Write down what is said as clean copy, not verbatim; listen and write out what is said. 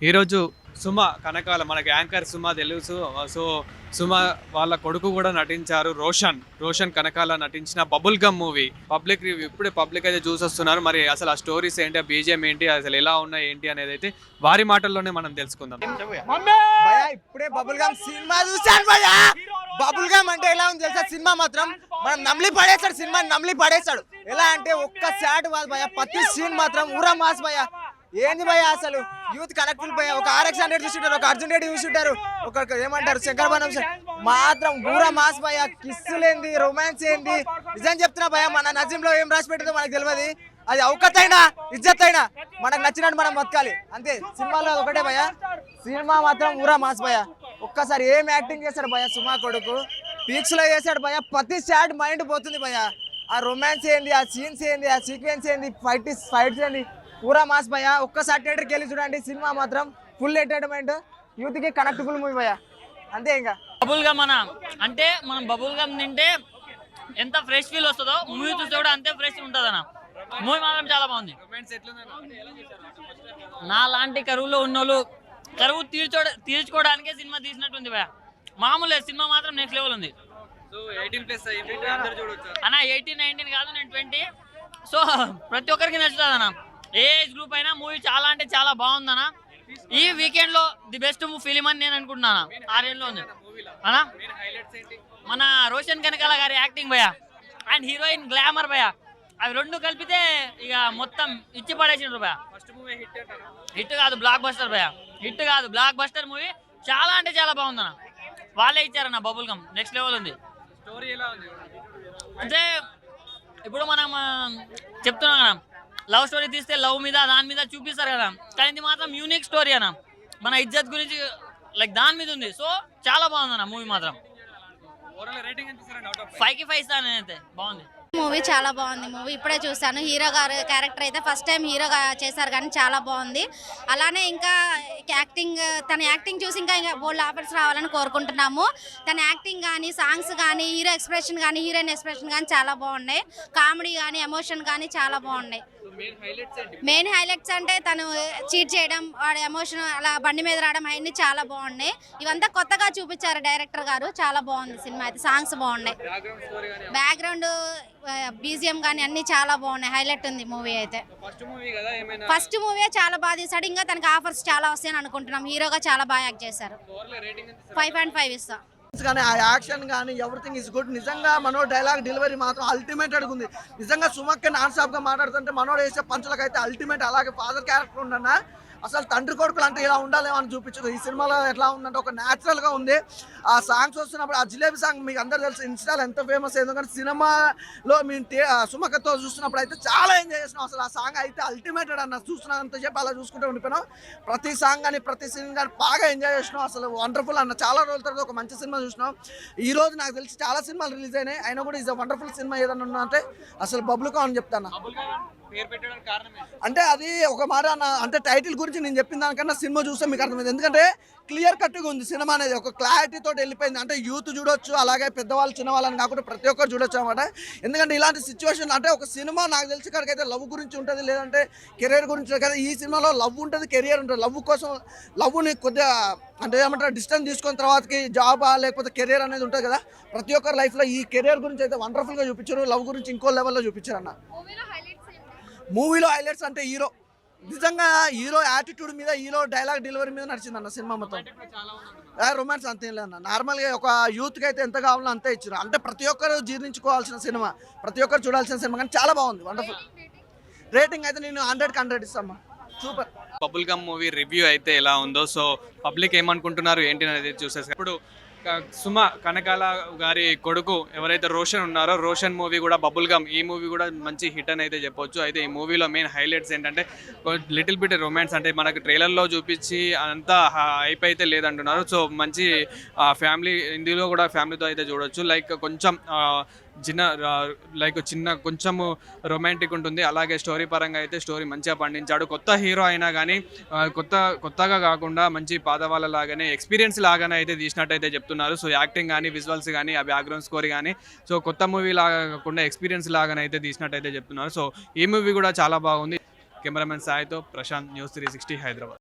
ఈరోజు సుమ కనకాల మనకి యాంకర్ సుమ తెలుసు. సో సుమ వాళ్ళ కొడుకు కూడా నటించారు, రోషన్ కనకాల నటించిన bubble gum movie public review ఇప్పుడే పబ్లిక్ అయితే చూసొస్తున్నారు. మరి అసలు ఆ స్టోరీస్ ఏంటి, ఆ బీజిఎం ఏంటి, అసలు ఎలా ఉన్నాయి ఏంటి అనేది అయితే వారి మాటల్లోనే మనం తెలుసుకుందాం. ఇప్పుడే బబుల్ గమ్ సినిమా చూసాను భయ్యా. బబుల్ గమ్ అంటే ఎలా ఉంది తెలుసా? సినిమా మాత్రం మనం నమ్లి పడేస్తాడు, సినిమా నమ్లి పడేస్తాడు. ఎలా అంటే ఒక్క షాట్ కాదు భయ్యా, ప్రతి సీన్ మాత్రం ఊరా మాస్ భయ్యా. ఏంది భయ్య అసలు యూత్ కనెక్టబుల్ భయ్య. ఒక RX 100 చూసుంటారు, ఒక అర్జున్ రెడ్డి చూసుంటారు, ఒక ఏమంటారు శంకరబాణం మాత్రం ఊరా మాస్ భయ్య. కిస్సులు ఏంది, రొమాన్స్ ఏంది, నిజం చెప్తున్నా భయ్య. మన నజీంలో ఏం రాసి పెట్టిందో మనకు తెలియదు. అది ఔకత్ అయినా ఇజ్జత్ అయినా మనకు నచ్చినట్టు మనం బతకాలి అంతే. సినిమాలో ఒకటే భయ్య, సినిమా మాత్రం ఊరా మాస్ భయ్య. ఒక్కసారి ఏం యాక్టింగ్ చేశాడు భయ్య సుమా కొడుకు, పీక్స్ లో చేశాడు భయ్య. ప్రతి షాట్ మైండ్ పోతుంది భయ్య. ఆ రొమాన్స్ ఏంది, ఆ సీన్స్ ఏంది, ఆ సీక్వెన్స్ ఏంది, ఫైట్స్ ఏంది, పూరా మాస్ భయ్య. ఒక్కసారి థియేటర్కి వెళ్ళి చూడండి, సినిమా మాత్రం ఫుల్ ఎంటర్టైన్మెంట్, యూత్ కి కనెక్టబుల్ మూవీ భయ్య. అంతే. ఇంకా బబుల్ గమ్ అంటే మనం బబుల్ గమ్ తింటే ఎంత ఫ్రెష్ ఫీల్ వస్తుందో మూవీ చూస్తే కూడా అంతే ఫ్రెష్ ఉంటుంది అన్న. మూవీ మాత్రం చాలా బాగుంది. నా లాంటి కరువులో ఉన్నోళ్ళు కరువు తీర్చుకోవడానికే సినిమా తీసినట్టుంది భయ్య. మామూలు సినిమా మాత్రం నెక్స్ట్ లెవెల్ ఉంది అన్న. 18, 19 కాదు, నేను 20. సో ప్రతి ఒక్కరికి నచ్చుతుంది అన్న. ఏ ఏజ్ గ్రూప్ అయినా మూవీ చాలా అంటే చాలా బాగుందన్న. ఈ వీకెండ్ లో ది బెస్ట్ ఫిలిం అని నేను అనుకుంటున్నాను. 6 ఏళ్ళలో ఉంది అన్న. మన రోషన్ కనకాల గారి యాక్టింగ్ భయ అండ్ హీరోయిన్ గ్లామర్ భయ, అవి రెండు కలిపితే ఇక మొత్తం ఇచ్చి పడేసిండ్రు భయ. హిట్ కాదు బ్లాక్ బస్టర్ భయ, హిట్ కాదు బ్లాక్ బస్టర్ మూవీ. చాలా అంటే చాలా బాగుందన్న. వాళ్ళే ఇచ్చారన్న బబుల్ గమ్, నెక్స్ట్ లెవెల్ ఉంది. అంటే ఇప్పుడు మనం చెప్తున్నాం కదా, లవ్ స్టోరీ తీస్తే లవ్ మీద దాని మీద చూపిస్తారు కదా, కానీ ఇది మాత్రం యూనిక్ స్టోరీ అన్న. మన ఇజ్జత్ గురించి లైక్ దాని మీద ఉంది. సో చాలా బాగుంది అన్న మూవీ మాత్రం. 5కి 5 ఇస్తాను నేనైతే. బాగుంది మూవీ, చాలా బాగుంది మూవీ. ఇప్పుడే చూసాను. హీరో గారు క్యారెక్టర్ అయితే ఫస్ట్ టైం హీరోగా చేశారు, కానీ చాలా బాగుంది. అలానే ఇంకా యాక్టింగ్, తన యాక్టింగ్ చూసి ఇంకా బోల్డ్ ఆఫర్స్ రావాలని కోరుకుంటున్నాము. తన యాక్టింగ్ కానీ, సాంగ్స్ కానీ, హీరో ఎక్స్ప్రెషన్ కానీ, హీరోయిన్ ఎక్స్ప్రెషన్ కానీ చాలా బాగున్నాయి. కామెడీ కానీ, ఎమోషన్ కానీ చాలా బాగున్నాయి. మెయిన్ హైలైట్స్ అంటే తను చీట్ చేయడం, వాడి ఎమోషన్ అలా బండి మీద రావడం, అవన్నీ చాలా బాగున్నాయి. ఇవంతా కొత్తగా చూపించారు డైరెక్టర్ గారు. చాలా బాగుంది సినిమా అయితే. సాంగ్స్ బాగున్నాయి, బ్యాక్గ్రౌండ్ బీజిఎం కానీ అన్ని చాలా బాగున్నాయి. హైలైట్ ఉంది మూవీ అయితే. ఫస్ట్ మూవీ చాలా బాగా తీశాడు. ఇంకా తనకి ఆఫర్స్ చాలా వస్తాయని అనుకుంటున్నాం. హీరోగా చాలా బాగా యాక్ట్ చేశారు. 5.5 ఇస్తాం. కానీ ఆ యాక్షన్ కానీ ఎవ్రీథింగ్ ఇస్ గుడ్. నిజంగా మనోడు డైలాగ్ డెలివరీ మాత్రం అల్టిమేట్ ఉంది. నిజంగా సుమక్క నాన్ స్టాప్ గా మాట్లాడుతుంటే మనోడు వేసే పంచులకు అయితే అల్టిమేట్. అలాగే ఫాదర్ క్యారెక్టర్ ఉండన్నా అసలు తండ్రి కొడుకులు అంటే ఇలా ఉండాలేమో అని చూపించదు. ఈ సినిమాలో ఎట్లా ఉందంటే ఒక న్యాచురల్ గా ఉంది. ఆ సాంగ్స్ వస్తున్నప్పుడు, ఆ జిలేబీ సాంగ్ మీకు అందరు తెలుసు, ఇన్స్టాలో ఎంత ఫేమస్ అయిందో. కానీ సినిమాలో మేము సుమక్కతో చూస్తున్నప్పుడు అయితే చాలా ఎంజాయ్ చేసినాం. అసలు ఆ సాంగ్ అయితే అల్టిమేటెడ్ అన్న. చూస్తున్నంత చెప్పి అలా చూసుకుంటూ ఉండిపోయినాం. ప్రతి సాంగ్ కానీ ప్రతి సీన్ కానీ బాగా ఎంజాయ్ చేసినాం. అసలు వండర్ఫుల్ అన్న. చాలా రోజుల తర్వాత ఒక మంచి సినిమా చూసినాం. ఈ రోజు నాకు తెలిసి చాలా సినిమాలు రిలీజ్ అయినాయి, అయినా కూడా ఇది వండర్ఫుల్ సినిమా ఏదన్నా ఉన్నా అంటే అసలు బబుల్ గమ్ అని చెప్తాను. అంటే అది ఒక మాట అన్న, అంటే టైటిల్ గురించి నేను చెప్పిన దానికన్నా సినిమా చూస్తే మీకు అర్థమైంది. ఎందుకంటే క్లియర్ కట్గా ఉంది సినిమా అనేది, ఒక క్లారిటీ తోటి వెళ్ళిపోయింది. అంటే యూత్ చూడొచ్చు, అలాగే పెద్దవాళ్ళు చిన్నవాళ్ళని కాకుండా ప్రతి ఒక్కరు చూడొచ్చు అనమాట. ఎందుకంటే ఇలాంటి సిచ్యువేషన్ అంటే ఒక సినిమా నాకు తెలిసి కాడికైతే లవ్ గురించి ఉంటుంది, లేదంటే కెరీర్ గురించి కదా. ఈ సినిమాలో లవ్ ఉంటుంది, కెరియర్ ఉంటుంది. లవ్ కోసం లవ్ని కొద్దిగా అంటే ఏమంటారు డిస్టెన్స్ తీసుకున్న తర్వాతకి జాబ్ లేకపోతే కెరీర్ అనేది ఉంటుంది కదా. ప్రతి ఒక్కరి లైఫ్లో ఈ కెరీర్ గురించి అయితే వండర్ఫుల్గా చూపించారు. లవ్ గురించి ఇంకో లెవెల్లో చూపించారు అన్న. మూవీలో హైలైట్స్ అంటే హీరో, నిజంగా హీరో యాటిట్యూడ్ మీద, హీరో డైలాగ్ డెలివరీ మీద నడిచిందన్న సినిమా మొత్తం. రొమాన్స్ అంతేం లేదన్న. నార్మల్గా ఒక యూత్కి అయితే ఎంత కావాలో అంతే ఇచ్చారు. అంటే ప్రతి ఒక్కరు జీర్ణించుకోవాల్సిన సినిమా, ప్రతి ఒక్కరు చూడాల్సిన సినిమా. కానీ చాలా బాగుంది, వండర్ఫుల్. రేటింగ్ అయితే నేను 100కి 100 ఇస్తామ్మా. Super. Bubble gum movie review అయితే ఎలా ఉందో, సో పబ్లిక్ ఏమనుకుంటున్నారు ఏంటి అనేది చూసేసి ఇప్పుడు సుమ కనకాల గారి కొడుకు ఎవరైతే రోషన్ ఉన్నారో, రోషన్ మూవీ కూడా బబుల్ గమ్, ఈ మూవీ కూడా మంచి హిట్ అని అయితే చెప్పొచ్చు. అయితే ఈ మూవీలో మెయిన్ హైలైట్స్ ఏంటంటే లిటిల్ బిట్ రొమాన్స్. అంటే మనకు ట్రైలర్లో చూపించి అంతా హైప్ అయితే లేదంటున్నారు. సో మంచి ఫ్యామిలీ, ఇందులో కూడా ఫ్యామిలీతో అయితే చూడొచ్చు. లైక్ కొంచెం కొంచెము రొమాంటిక్ ఉంటుంది. అలాగే స్టోరీ పరంగా అయితే స్టోరీ మంచిగా పండించాడు. కొత్త హీరో అయినా కానీ కొత్తగా కాకుండా మంచి పాదవాళ్ళ లాగానే ఎక్స్పీరియన్స్ లాగానే అయితే తీసినట్టయితే చెప్తున్నారు. సో యాక్టింగ్ కానీ, విజువల్స్ కానీ, ఆ బ్యాక్గ్రౌండ్ స్కోర్ కానీ, సో కొత్త మూవీ లాగా కాకుండా ఎక్స్పీరియన్స్ లాగానే అయితే తీసినట్టయితే చెప్తున్నారు. సో ఈ మూవీ కూడా చాలా బాగుంది. కెమెరామెన్ సాయితో ప్రశాంత్, న్యూస్ 360 హైదరాబాద్.